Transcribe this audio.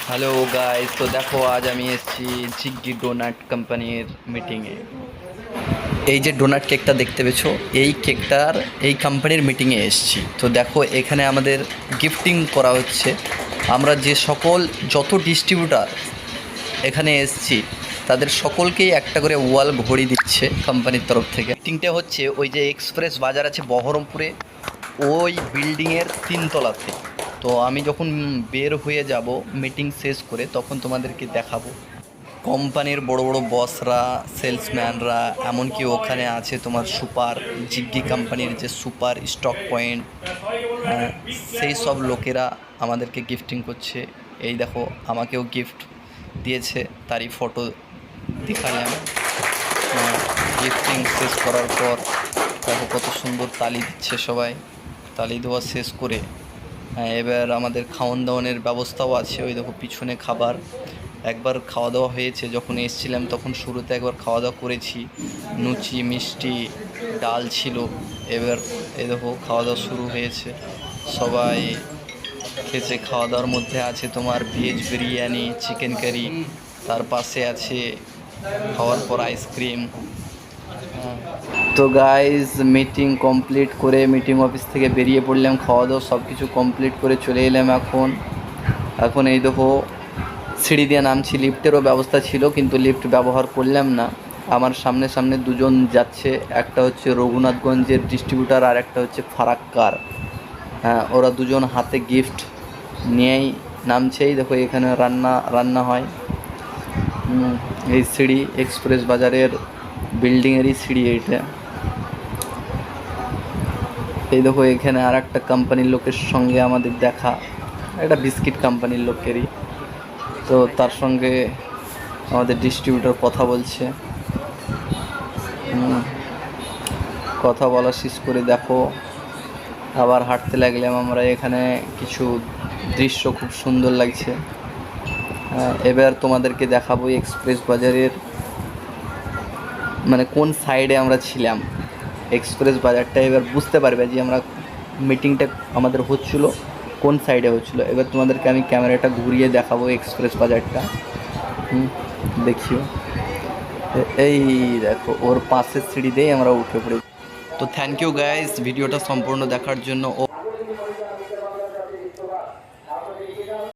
Hello guys, তো দেখো আজ আমি এসেছি জিগ্গি ডোনাট কোম্পানির মিটিংয়ে। এই যে ডোনাট কেকটা দেখতে পেছো, এই কেকটার এই কোম্পানির মিটিংয়ে এসেছি। তো দেখো এখানে আমাদের গিফটিং করা হচ্ছে। আমরা যে সকল যত ডিস্ট্রিবিউটার এখানে এসেছি তাদের সকলকেই একটা করে ওয়াল ঘড়ি দিচ্ছে কোম্পানির তরফ থেকে। মিটিংটা হচ্ছে ওই যে এক্সপ্রেস বাজার আছে বহরমপুরে, ওই বিল্ডিংয়ের 3 তলাতে। তো আমি যখন বের হয়ে যাব মিটিং শেষ করে, তখন তোমাদেরকে দেখাবো কোম্পানির বড় বড় বসরা, সেলসম্যানরা, এমনকি ওখানে আছে তোমার সুপার জিগ্গি কোম্পানির যে সুপার স্টক পয়েন্ট, সেই সব লোকেরা আমাদেরকে গিফটিং করছে। এই দেখো আমাকেও গিফট দিয়েছে, তারই ফটো দেখালাম। গিফটিং শেষ করার পর দেখো কত সুন্দর তালি দিচ্ছে সবাই। তালি দেওয়া শেষ করে এবার আমাদের খাওয়ান দাওয়ানের ব্যবস্থাও আছে। ওই দেখো পিছনে খাবার। একবার খাওয়া দাওয়া হয়েছে, যখন এসেছিলাম তখন শুরুতে একবার খাওয়া দাওয়া করেছি, লুচি মিষ্টি ডাল ছিল। এবার এই দেখো খাওয়া দাওয়া শুরু হয়েছে, সবাই খেয়েছে। খাওয়া দাওয়ার মধ্যে আছে তোমার ভেজ বিরিয়ানি, চিকেন কারি, তার পাশে আছে খাওয়ার পর আইসক্রিম। তো গাইজ মিটিং কমপ্লিট করে মিটিং অফিস থেকে বেরিয়ে পড়লাম, খাওয়া দাওয়া সব কিছু কমপ্লিট করে চলে এলাম। এখন এই দেখো সিঁড়ি দিয়ে নামছি। লিফটেরও ব্যবস্থা ছিল কিন্তু লিফট ব্যবহার করলাম না। আমার সামনে সামনে দুজন যাচ্ছে, একটা হচ্ছে রঘুনাথগঞ্জের ডিস্ট্রিবিউটার আর একটা হচ্ছে ফারাক্কার। হ্যাঁ, ওরা দুজন হাতে গিফট নিয়েই নামছেই। দেখো এখানে রান্না হয়। এই সিঁড়ি এক্সপ্রেস বাজারের বিল্ডিংয়েরই সিঁড়ি এইটা। এই দেখো এখানে আর একটা কোম্পানির লোকের সঙ্গে আমাদের দেখা, একটা বিস্কিট কোম্পানির লোকেরই। তো তার সঙ্গে আমাদের ডিস্ট্রিবিউটর কথা বলছে। কথা বলা শেষ করে দেখো আবার হাঁটতে লাগলাম আমরা। এখানে কিছু দৃশ্য খুব সুন্দর লাগছে। এবার তোমাদেরকে দেখাবো এক্সপ্রেস বাজারের মানে কোন সাইডে আমরা ছিলাম। এক্সপ্রেস বাজারটা এবার বুঝতে পারবে যে আমরা মিটিংটা আমাদের হচ্ছিলো কোন সাইডে হচ্ছিলো। এবার তোমাদেরকে আমি ক্যামেরাটা ঘুরিয়ে দেখাবো এক্সপ্রেস বাজারটা। দেখিও, এই দেখো ওর পাশের সিঁড়ি দিয়েই আমরা উঠে পড়ি। তো থ্যাংক ইউ গাইস ভিডিওটা সম্পূর্ণ দেখার জন্য।